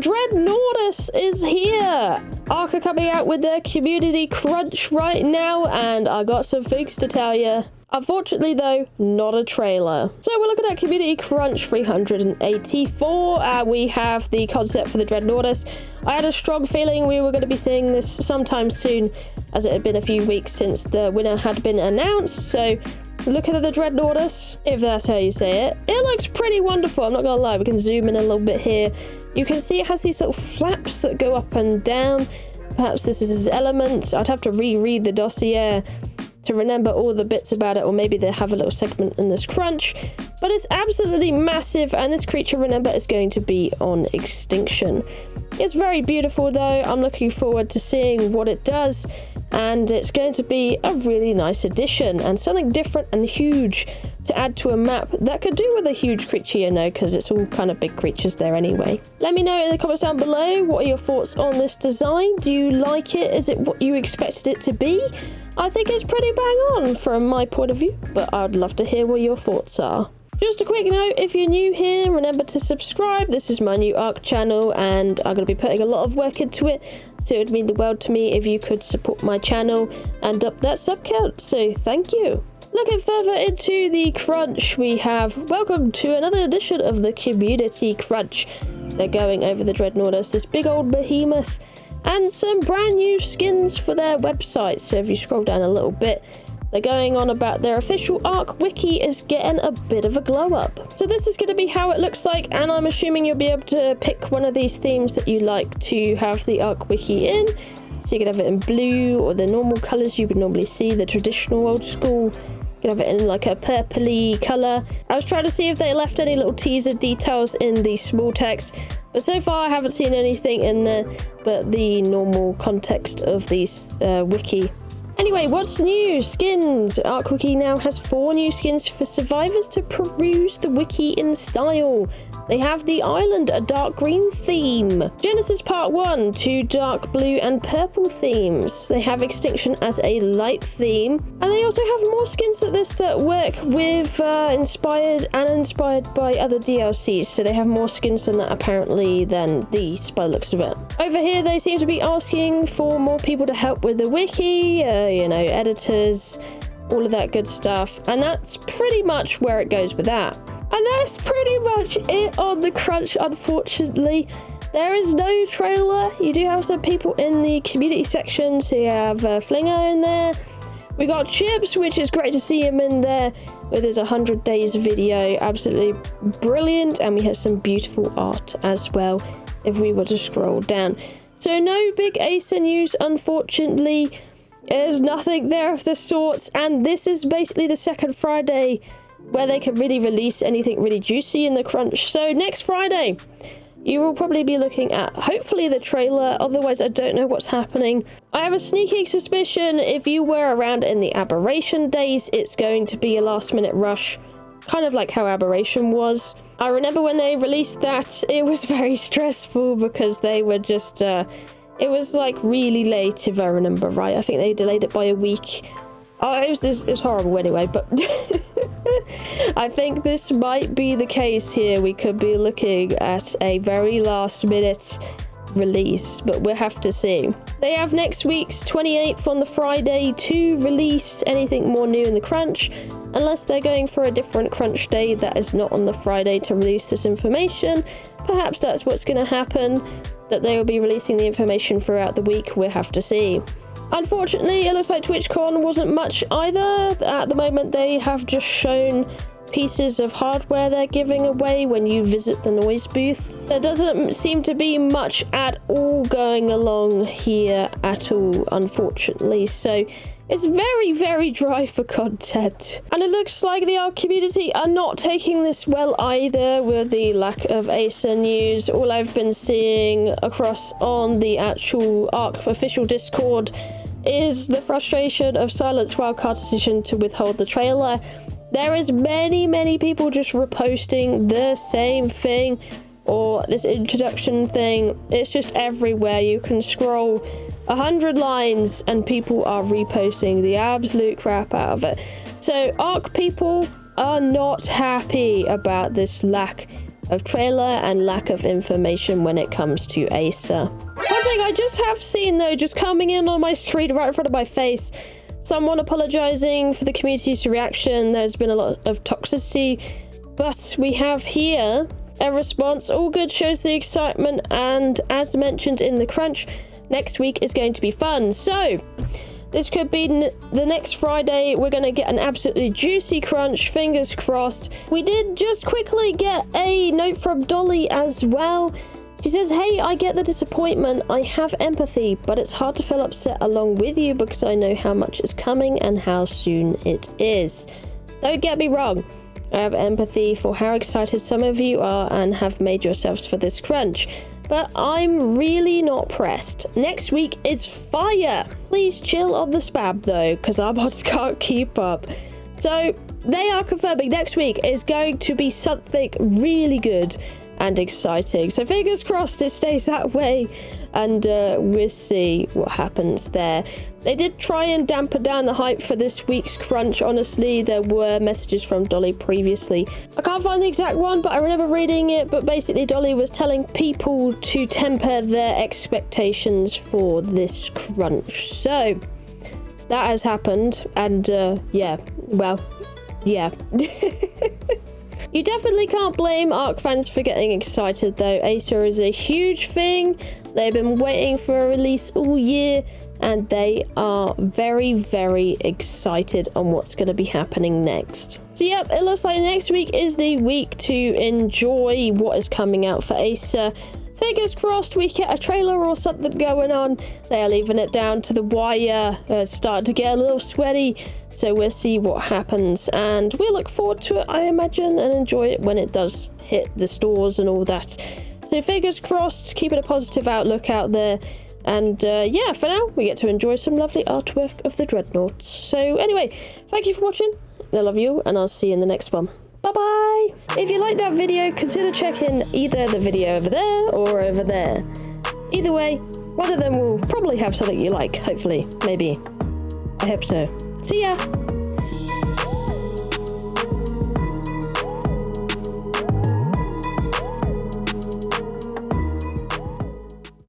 Dreadnoughtus is here! ARK are coming out with their community crunch right now, and I got some things to tell you. Unfortunately though, not a trailer. So we're looking at Community Crunch 384, and we have the concept for the Dreadnoughtus. I had a strong feeling we were going to be seeing this sometime soon, as it had been a few weeks since the winner had been announced. So look at the Dreadnoughtus, if that's how you say it. It looks pretty wonderful, I'm not gonna lie. We can zoom in a little bit here. You can see it has these little flaps that go up and down. Perhaps this is his element. I'd have to reread the dossier to remember all the bits about it, or maybe they have a little segment in this crunch. But it's absolutely massive, and this creature, remember, is going to be on extinction. It's very beautiful though. I'm looking forward to seeing what it does, and it's going to be a really nice addition and something different and huge to add to a map that could do with a huge creature, you know, because it's all kind of big creatures there anyway. Let me know in the comments down below, what are your thoughts on this design? Do you like it? Is it what you expected it to be? I think it's pretty bang on from my point of view, but I'd love to hear what your thoughts are. Just a quick note, if you're new here, remember to subscribe. This is my new ARK channel, and I'm going to be putting a lot of work into it, so it would mean the world to me if you could support my channel and up that sub count, so thank you. Looking further into the crunch, we have welcome to another edition of the Community Crunch. They're going over the Dreadnoughtus, this big old behemoth, and some brand new skins for their website. So if you scroll down a little bit, they're going on about their official ARK wiki is getting a bit of a glow up. So this is going to be how it looks like, and I'm assuming you'll be able to pick one of these themes that you like to have the ARK wiki in. So you can have it in blue, or the normal colours you would normally see, the traditional old school. You can have it in like a purpley colour. I was trying to see if they left any little teaser details in the small text, but so far I haven't seen anything in there but the normal context of these wiki. Anyway, what's new? Skins! ARK Wiki now has 4 new skins for survivors to peruse the wiki in style. They have the island, a dark green theme. Genesis Part 1, 2 dark blue and purple themes. They have Extinction as a light theme. And they also have more skins at this that work with inspired by other DLCs. So they have more skins than that apparently than these by the looks of it. Over here they seem to be asking for more people to help with the wiki, you know, editors, all of that good stuff. And that's pretty much where it goes with that. And that's pretty much it on the crunch, unfortunately. There is no trailer. You do have some people in the community section, so you have Flinger in there. We got Chips, which is great to see him in there with his 100 days video. Absolutely brilliant. And we have some beautiful art as well, if we were to scroll down. So no big ASA news, unfortunately. There's nothing there of the sorts. And this is basically the second Friday where they can really release anything really juicy in the crunch. So next Friday, you will probably be looking at, hopefully, the trailer. Otherwise, I don't know what's happening. I have a sneaky suspicion if you were around in the Aberration days, it's going to be a last-minute rush, kind of like how Aberration was. I remember when they released that, it was very stressful because they were just, it was like really late, if I remember right. I think they delayed it by a week. Oh, it was horrible anyway, but I think this might be the case here. We could be looking at a very last minute release, but we'll have to see. They have next week's 28th on the Friday to release anything more new in the crunch, unless they're going for a different crunch day that is not on the Friday to release this information. Perhaps that's what's going to happen, that they will be releasing the information throughout the week. We'll have to see. Unfortunately, it looks like Twitchcon wasn't much either. At the moment, they have just shown pieces of hardware they're giving away when you visit the noise booth. There doesn't seem to be much at all going along here at all, unfortunately. So it's very, very dry for content. And it looks like the ARK community are not taking this well either with the lack of ASA news. All I've been seeing across on the actual ARK official Discord is the frustration of Silence Wildcard's decision to withhold the trailer. There is many people just reposting the same thing, or this introduction thing. It's just everywhere. You can scroll 100 lines and people are reposting the absolute crap out of it. So ARK people are not happy about this lack of trailer and lack of information when it comes to Acer. One thing I just have seen though, just coming in on my screen right in front of my face, someone apologizing for the community's reaction. There's been a lot of toxicity, but we have here a response. All good, shows the excitement, and as mentioned in the crunch, next week is going to be fun. So this could be the next Friday. We're going to get an absolutely juicy crunch, fingers crossed. We did just quickly get a note from Dolly as well. She says, hey, I get the disappointment. I have empathy, but it's hard to feel upset along with you because I know how much is coming and how soon it is. Don't get me wrong. I have empathy for how excited some of you are and have made yourselves for this crunch. But I'm really not pressed. Next week is fire. Please chill on the spam though, because our mods can't keep up. So they are confirming next week is going to be something really good and exciting. So fingers crossed it stays that way, and we'll see what happens there. They did try and dampen down the hype for this week's crunch. Honestly, there were messages from Dolly previously. I can't find the exact one, but I remember reading it. But basically, Dolly was telling people to temper their expectations for this crunch. So that has happened, and yeah, well, yeah. You definitely can't blame ARK fans for getting excited though. Acer is a huge thing. They've been waiting for a release all year, and they are very, very excited on what's going to be happening next. So yep, it looks like next week is the week to enjoy what is coming out for Acer. Fingers crossed we get a trailer or something going on. They are leaving it down to the wire. Starting to get a little sweaty. So we'll see what happens. And we'll look forward to it, I imagine, and enjoy it when it does hit the stores and all that. So fingers crossed, keeping a positive outlook out there. And yeah, for now, we get to enjoy some lovely artwork of the Dreadnoughts. So anyway, thank you for watching. I love you, and I'll see you in the next one. Bye-bye! If you liked that video, consider checking either the video over there or over there. Either way, one of them will probably have something you like, hopefully. Maybe. I hope so. See ya!